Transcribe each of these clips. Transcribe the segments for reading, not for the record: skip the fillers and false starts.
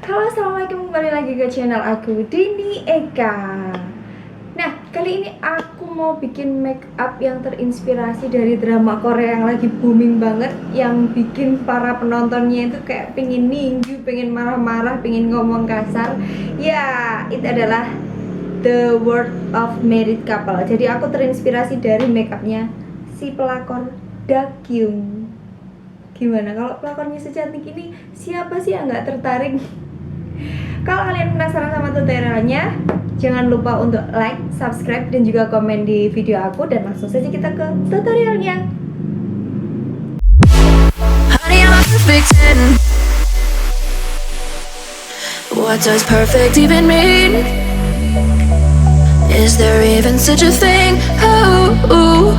Halo, assalamualaikum, kembali lagi ke channel aku Dini Eka. Nah, kali ini aku mau bikin make up yang terinspirasi dari drama Korea yang lagi booming banget, yang bikin para penontonnya itu kayak pengen ninggu, pengen marah-marah, pengen ngomong kasar. Ya, itu adalah The World of Married Couple. Jadi aku terinspirasi dari make upnya si pelakor Kyung. Gimana kalau pelakornya secantik ini, siapa sih yang nggak tertarik? Kalau kalian penasaran sama tutorialnya, jangan lupa untuk like, subscribe, dan juga komen di video aku. Dan langsung saja kita ke tutorialnya. Honey, I'm a perfect 10. What does perfect even mean? Is there even such a thing? Oh,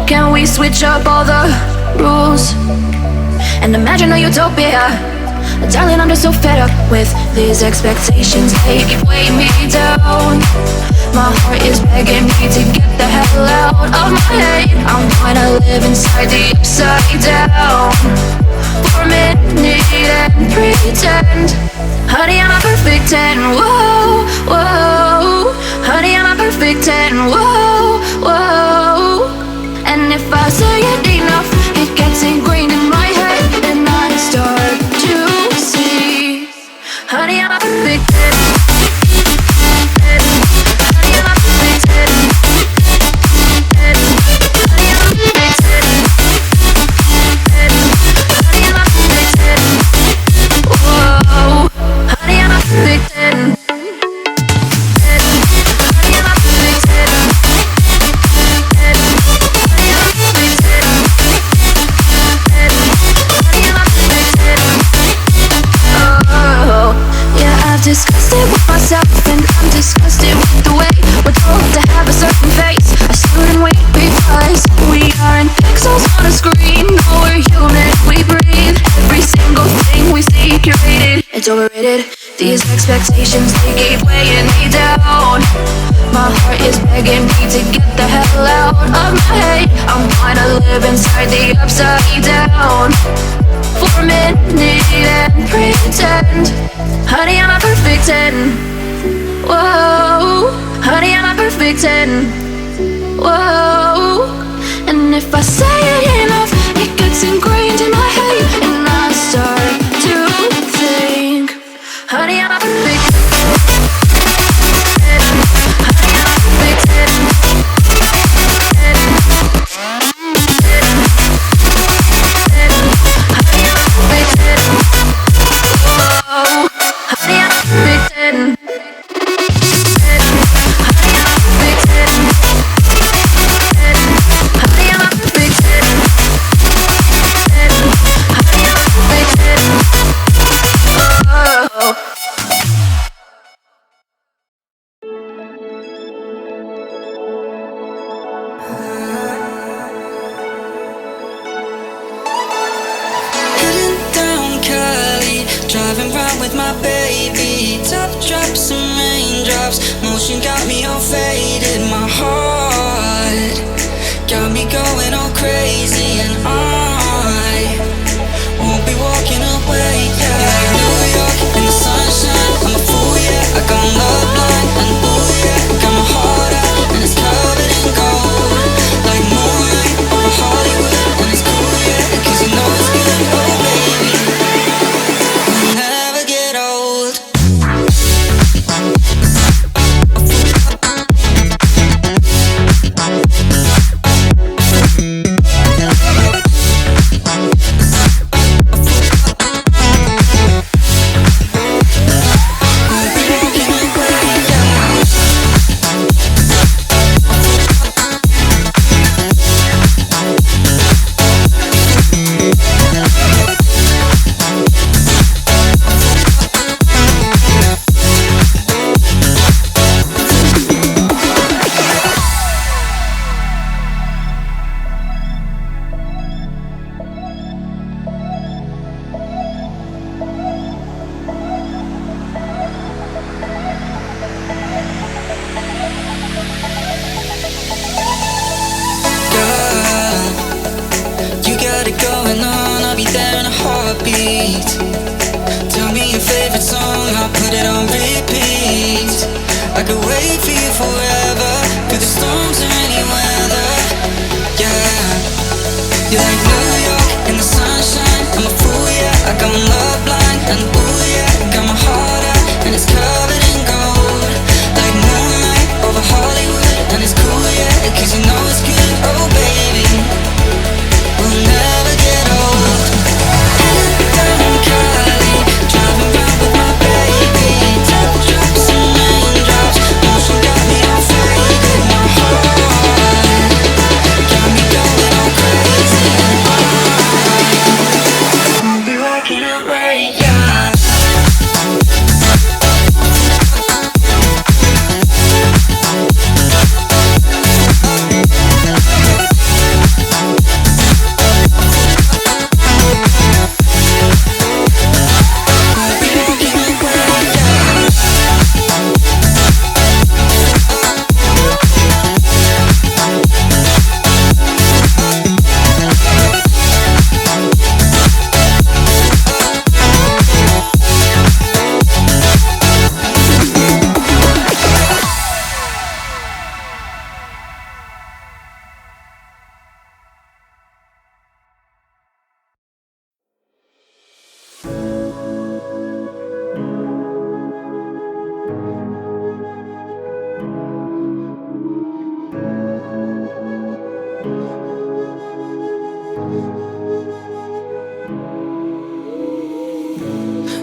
can we switch up all the rules and imagine a utopia? Darling, I'm just so fed up with these expectations. They keep weighing me down. My heart is begging me to get the hell out of my head. I'm gonna live inside the upside down for a minute and pretend. Honey, I'm a perfect 10. Whoa, whoa. Honey, I'm a perfect 10. Whoa, whoa. And if I say it enough, it gets ingrained in my head, and I start to see. Honey, I'm a perfect 10. Honey, I'm a perfect 10. Honey, I'm a perfect 10. Honey, I'm a perfect 10. Whoa. Honey, I'm a perfect 10. Disgusted with myself, and I'm disgusted with the way we're told to have a certain face, a certain weight, because we aren't pixels on a screen. No, we're human, we breathe. Every single thing we see curated, it's overrated. These expectations, they keep weighing me down. My heart is begging me to get the hell out of my head. I'm gonna live inside the upside down for a minute and pretend. Honey, I'm a perfect 10. Whoa. Honey, I'm a perfect 10. Whoa. And if I say it enough, it gets ingrained in my head, and I start to think. Honey, I'm a perfect 10. Honey, I'm a perfect 10. Driving round with my baby, top drops and raindrops. Motion got me all faded. My heart got me going all crazy, and I won't be walking away. Yeah, like New York in the sunshine. I'm a fool, yeah. I got love blind and ooh, yeah. Got my heart out and it's covered in gold, like moonlight over Hollywood, and it's cool, yeah, 'cause you know it's good. Oh baby, never get old. wait for you forever, through the storms or any weather. Yeah, you're like New York in the sunshine. I'm a fool, yeah, I got my love blind. And ooh, yeah, got my heart out, and it's covered in gold. Like moonlight over Hollywood, and it's cool, yeah, cause you know it's good. Oh baby, we'll never get old. Down in Cali, driving round with my baby. Top drops and raindrops, motion got me all faded. My heart got me going all crazy. I'll be rocking it right, yeah.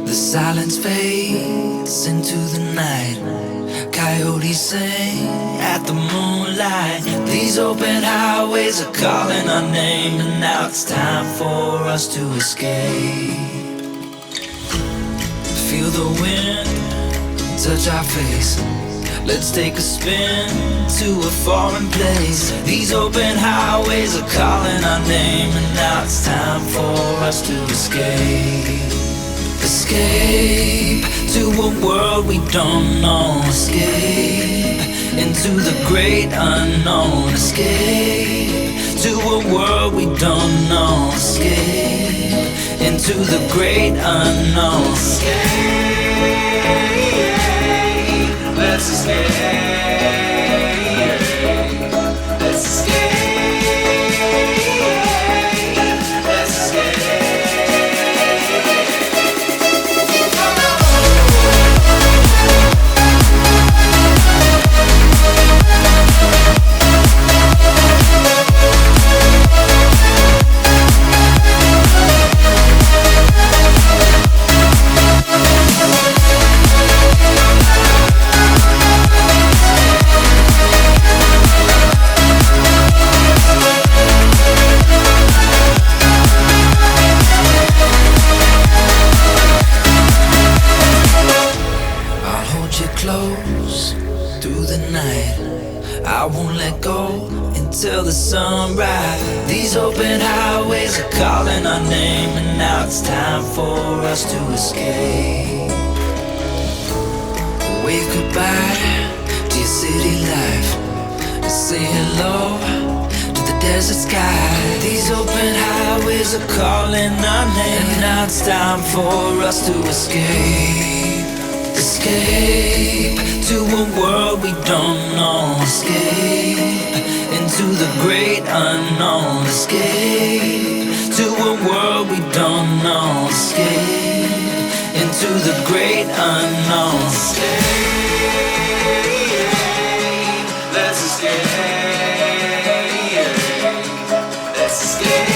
The silence fades into the night. Coyotes sing at the moonlight. These open highways are calling our name, and now it's time for us to escape. Feel the wind touch our face. Let's take a spin to a foreign place. These open highways are calling our name, and now it's time for us to escape. Escape to a world we don't know. Escape into the great unknown. Escape to a world we don't know. Escape into the great unknown. Escape, let's escape. Let's escape. Let's escape. I won't let go until the sunrise. These open highways are calling our name, and now it's time for us to escape. Wave goodbye to your city life, and say hello to the desert sky. These open highways are calling our name, and now it's time for us to escape. Escape to a world we don't know. Escape into the great unknown. Escape to a world we don't know. Escape into the great unknown. Escape, let's escape. Let's escape.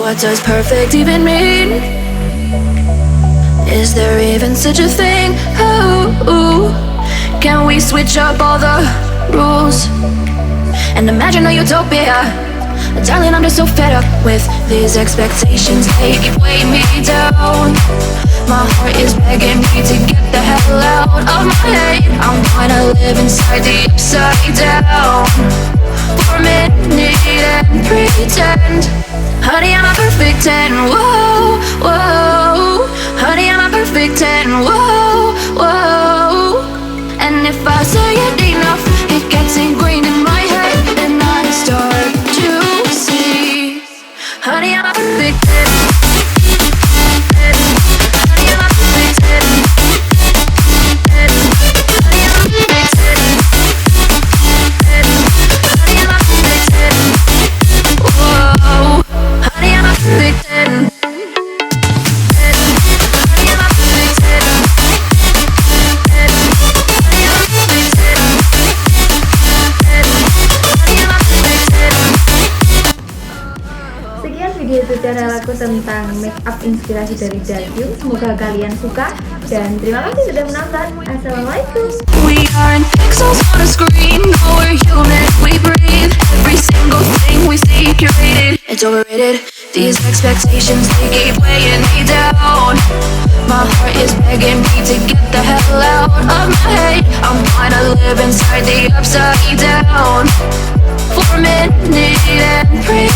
What does perfect even mean? Is there even such a thing? Oh, can we switch up all the rules and imagine a utopia? Darling, I'm just so fed up with these expectations. They keep weighing me down. My heart is begging me to get the hell out of my head. I'm gonna live inside the upside down for a minute and pretend. Honey, I'm a perfect 10. Whoa, whoa. Honey, I'm a perfect 10. Whoa, whoa. And if I say it enough, it gets ingrained in my head, and I start to see. Honey, I'm a perfect 10. Honey, I'm a perfect 10. Honey, I'm a perfect 10. Honey, I'm a perfect 10. Whoa. Honey, I'm a perfect 10. Sekian video tutorial aku tentang make up inspirasi dari Kyung. Semoga kalian suka dan terima kasih sudah menonton. Assalamualaikum. We are in pixels on a screen. No, we're human, we breathe. Every single thing we see curated. It's overrated. These expectations, they keep weighing me down. My heart is begging me to get the hell out of my head. I'm gonna live inside the upside down for a minute and pray.